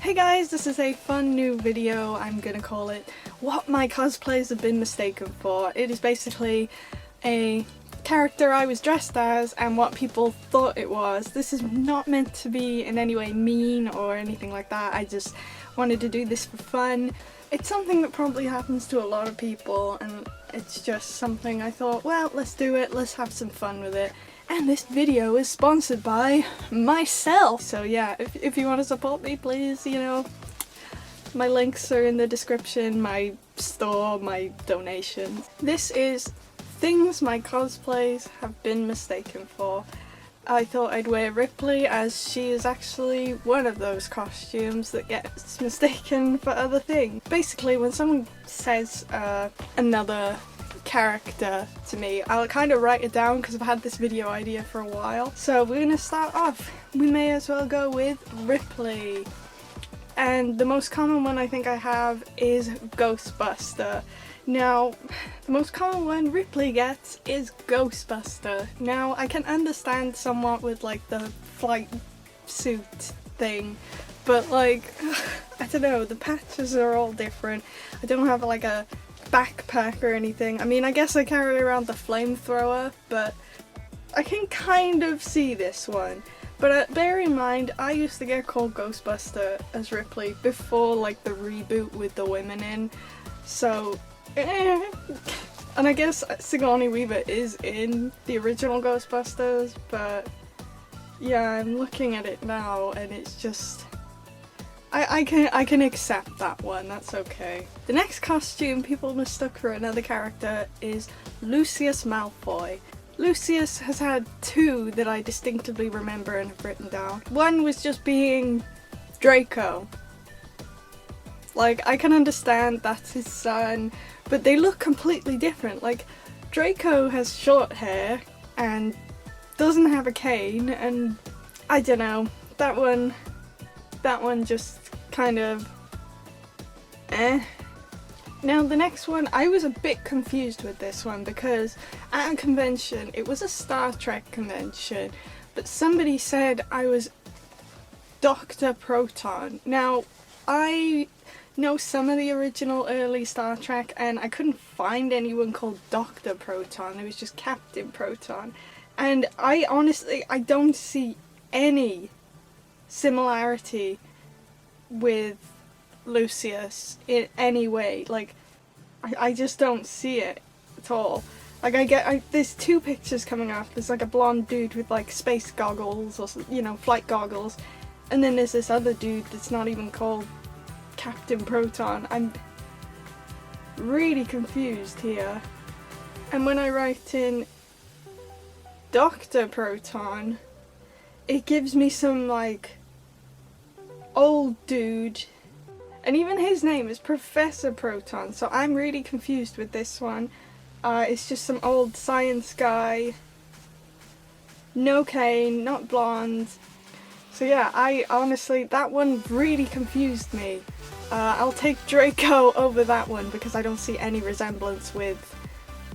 Hey guys, this is a fun new video. I'm gonna call it What My Cosplays Have Been Mistaken For. It is basically a character I was dressed as and what people thought it was. This is not meant to be in any way mean or anything like that. I just wanted to do this for fun. It's something that probably happens to a lot of people and it's just something I thought, well, let's do it, let's have some fun with it. And this video is sponsored by myself. So yeah, if you want to support me, please, you know, my links are in the description, my store, my donations. This is things my cosplays have been mistaken for. I thought I'd wear Ripley as she is actually one of those costumes that gets mistaken for other things. Basically, when someone says another character to me, I'll kind of write it down because I've had this video idea for a while. So we're gonna start off. We may as well go with Ripley. And the most common one I think I have is Ghostbuster. Now, the most common one Ripley gets is Ghostbuster. Now, I can understand somewhat with like the flight suit thing, but like, I don't know, the patches are all different. I don't have like a backpack or anything. I mean, I guess I carry around the flamethrower, but I can kind of see this one. But bear in mind, I used to get called Ghostbuster as Ripley before like the reboot with the women in, so and I guess Sigourney Weaver is in the original Ghostbusters, but yeah, I'm looking at it now and it's just I can accept that one, that's okay. The next costume people mistook for another character is Lucius Malfoy. Lucius has had two that I distinctively remember and have written down. One was just being Draco. Like, I can understand that's his son, but they look completely different. Like, Draco has short hair and doesn't have a cane, and I don't know, that one just kind of eh. Now the next one, I was a bit confused with this one because at a convention, it was a Star Trek convention, but somebody said I was Dr. Proton. Now, I know some of the original early Star Trek and I couldn't find anyone called Dr. Proton, it was just Captain Proton. And I honestly, I don't see any similarity with Lucius in any way. Like, I just don't see it at all. Like, there's two pictures coming up. There's like a blonde dude with like space goggles or, you know, flight goggles, and then there's this other dude that's not even called Captain Proton. I'm really confused here. And when I write in Dr. Proton, it gives me some like old dude, and even his name is Professor Proton, so I'm really confused with this one. It's just some old science guy, no cane, not blonde. So yeah, I honestly, that one really confused me. I'll take Draco over that one because I don't see any resemblance with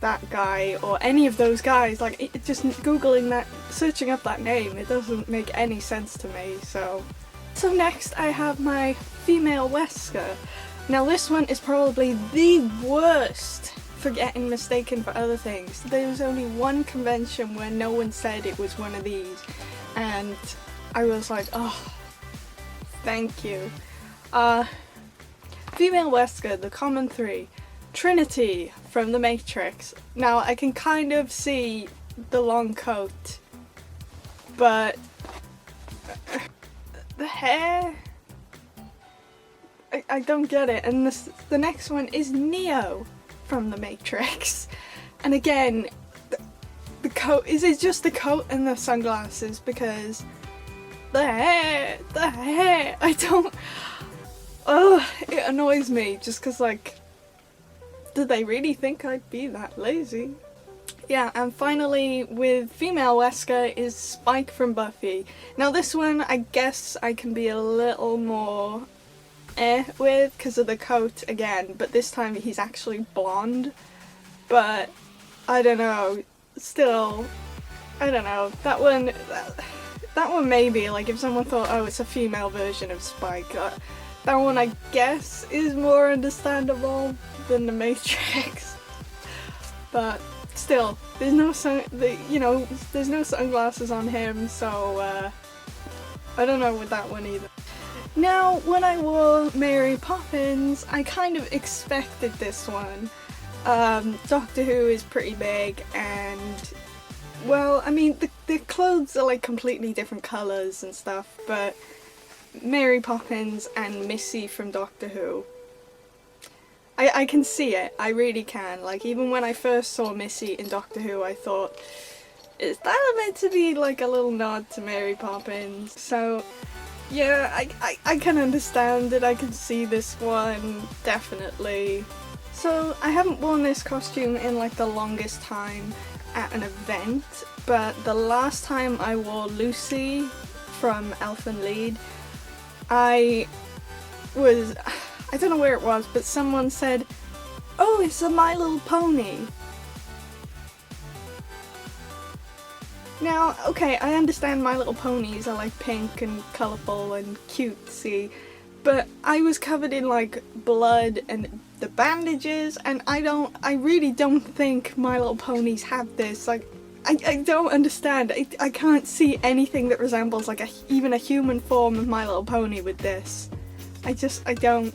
that guy or any of those guys. Like, just googling that, searching up that name, it doesn't make any sense to me. So next I have my female Wesker. Now this one is probably the worst for getting mistaken for other things. There was only one convention where no one said it was one of these, and I was like, oh, thank you. Female Wesker, the common three. Trinity from The Matrix. Now I can kind of see the long coat, but the hair, I don't get it. And the next one is Neo from The Matrix. And again, the coat, is it just the coat and the sunglasses? Because the hair, I don't, it annoys me just because, like, did they really think I'd be that lazy? Yeah, and finally with female Wesker is Spike from Buffy. Now this one, I guess I can be a little more with because of the coat again, but this time he's actually blonde. But I don't know, still, I don't know, that one, That one maybe, like if someone thought, oh, it's a female version of Spike, that one I guess is more understandable than the Matrix. But still, there's no there's no sunglasses on him, so I don't know with that one either. Now, when I wore Mary Poppins, I kind of expected this one. Doctor Who is pretty big, and well, I mean, the clothes are like completely different colours and stuff, but Mary Poppins and Missy from Doctor Who, I can see it, I really can. Like, even when I first saw Missy in Doctor Who, I thought, is that meant to be like a little nod to Mary Poppins? So yeah, I can understand it, I can see this one, definitely. So I haven't worn this costume in like the longest time at an event, but the last time I wore Lucy from Elf and Lead, I don't know where it was, but someone said, oh, it's a My Little Pony. Now, okay, I understand My Little Ponies are like pink and colourful and cutesy, but I was covered in like blood and the bandages, and I really don't think My Little Ponies have this. Like, I don't understand. I can't see anything that resembles like even a human form of My Little Pony with this. I don't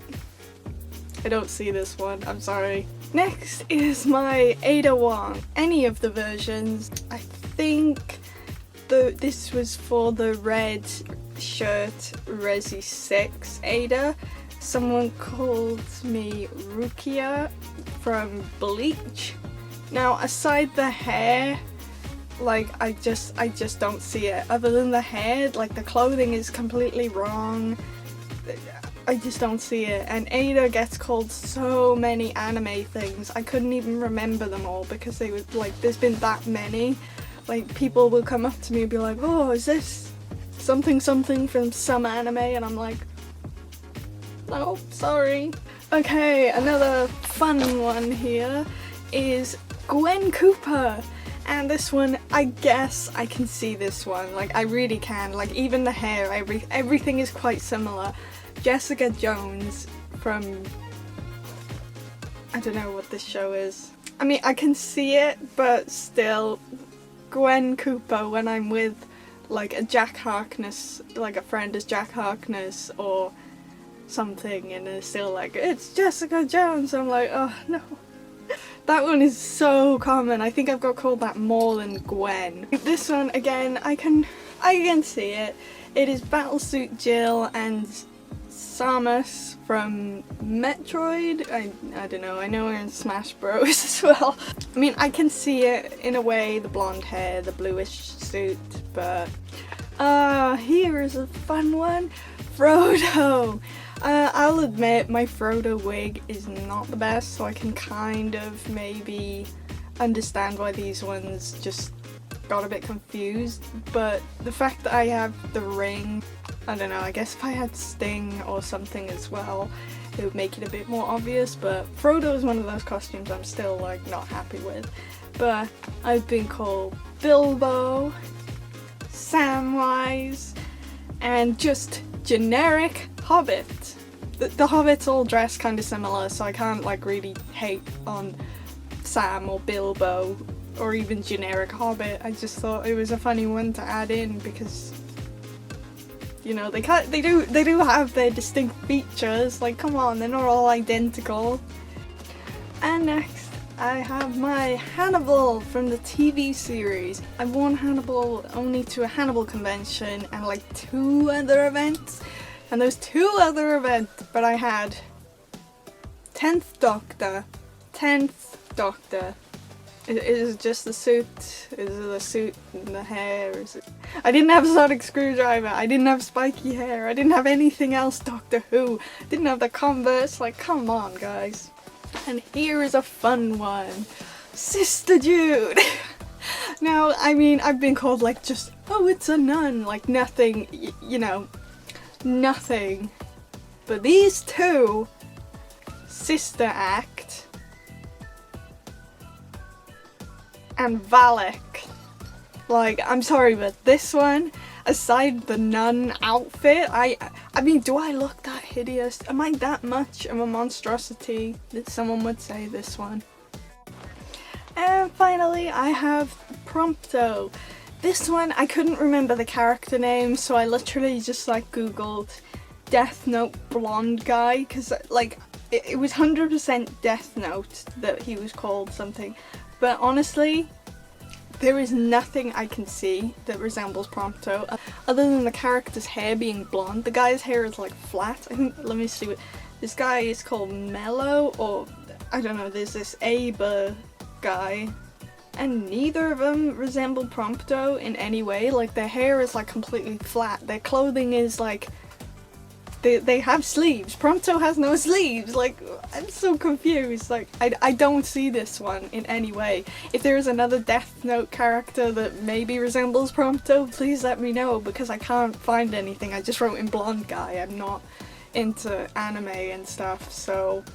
see this one, I'm sorry. Next is my Ada Wong. Any of the versions. I think this was for the red shirt Resi 6 Ada. Someone called me Rukia from Bleach. Now, aside the hair, like I just don't see it. Other than the hair, like the clothing is completely wrong. I just don't see it. And Ada gets called so many anime things. I couldn't even remember them all because they were like, there's been that many. Like, people will come up to me and be like, oh, is this something from some anime? And I'm like, no, sorry. Okay, another fun one here is Gwen Cooper. And this one, I guess I can see this one. Like, I really can. Like, even the hair, everything is quite similar. Jessica Jones from, I don't know what this show is. I mean, I can see it, but still, Gwen Cooper when I'm with like a Jack Harkness, like a friend is Jack Harkness or something, and they're still like, it's Jessica Jones. I'm like, oh no. That one is so common. I think I've got called that more than Gwen. This one, again, I can see it. It is Battlesuit Jill and Samus from Metroid. I don't know, I know we're in Smash Bros as well. I mean, I can see it in a way, the blonde hair, the bluish suit, but here is a fun one. Frodo! I'll admit my Frodo wig is not the best, so I can kind of maybe understand why these ones just got a bit confused, but the fact that I have the ring, I don't know, I guess if I had Sting or something as well, it would make it a bit more obvious, but Frodo is one of those costumes I'm still like not happy with. But I've been called Bilbo, Samwise, and just generic Hobbit. The Hobbits all dress kind of similar, so I can't like really hate on Sam or Bilbo or even generic Hobbit. I just thought it was a funny one to add in because, you know, they do have their distinct features. Like, come on, they're not all identical. And next, I have my Hannibal from the TV series. I've worn Hannibal only to a Hannibal convention and like 2 other events. And those 2 other events, but I had 10th Doctor. Is it just the suit? Is it the suit and the hair? Is it? I didn't have a sonic screwdriver. I didn't have spiky hair. I didn't have anything else Doctor Who. Didn't have the Converse. Like, come on, guys. And here is a fun one. Sister Jude. Now, I mean, I've been called like just, oh, it's a nun. Like nothing, you know, nothing. But these 2, Sister Act and Valak. Like, I'm sorry, but this one, aside the nun outfit, I mean, do I look that hideous? Am I that much of a monstrosity that someone would say this one? And finally, I have Prompto. This one, I couldn't remember the character name, so I literally just like googled Death Note blonde guy, because like it was 100% Death Note that he was called something, but honestly there is nothing I can see that resembles Prompto other than the character's hair being blonde. The guy's hair is like flat. I think, let me see what this guy is called, Mellow, or I don't know, there's this Aber guy, and neither of them resemble Prompto in any way. Like their hair is like completely flat, their clothing is like, they have sleeves. Prompto has no sleeves. Like, I'm so confused. Like, I don't see this one in any way. If there is another Death Note character that maybe resembles Prompto, please let me know, because I can't find anything. I just wrote in blonde guy. I'm not into anime and stuff, so.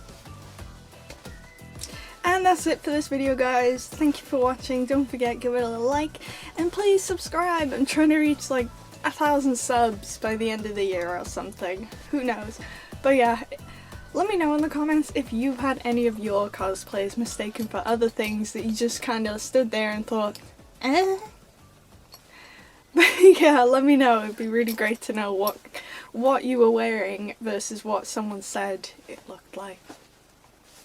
And that's it for this video, guys. Thank you for watching. Don't forget, give it a like, and please subscribe. I'm trying to reach like 1,000 subs by the end of the year or something. Who knows? But yeah, let me know in the comments if you've had any of your cosplays mistaken for other things that you just kind of stood there and thought, eh? But yeah, let me know. It'd be really great to know what you were wearing versus what someone said it looked like.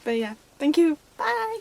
But yeah, thank you. Bye!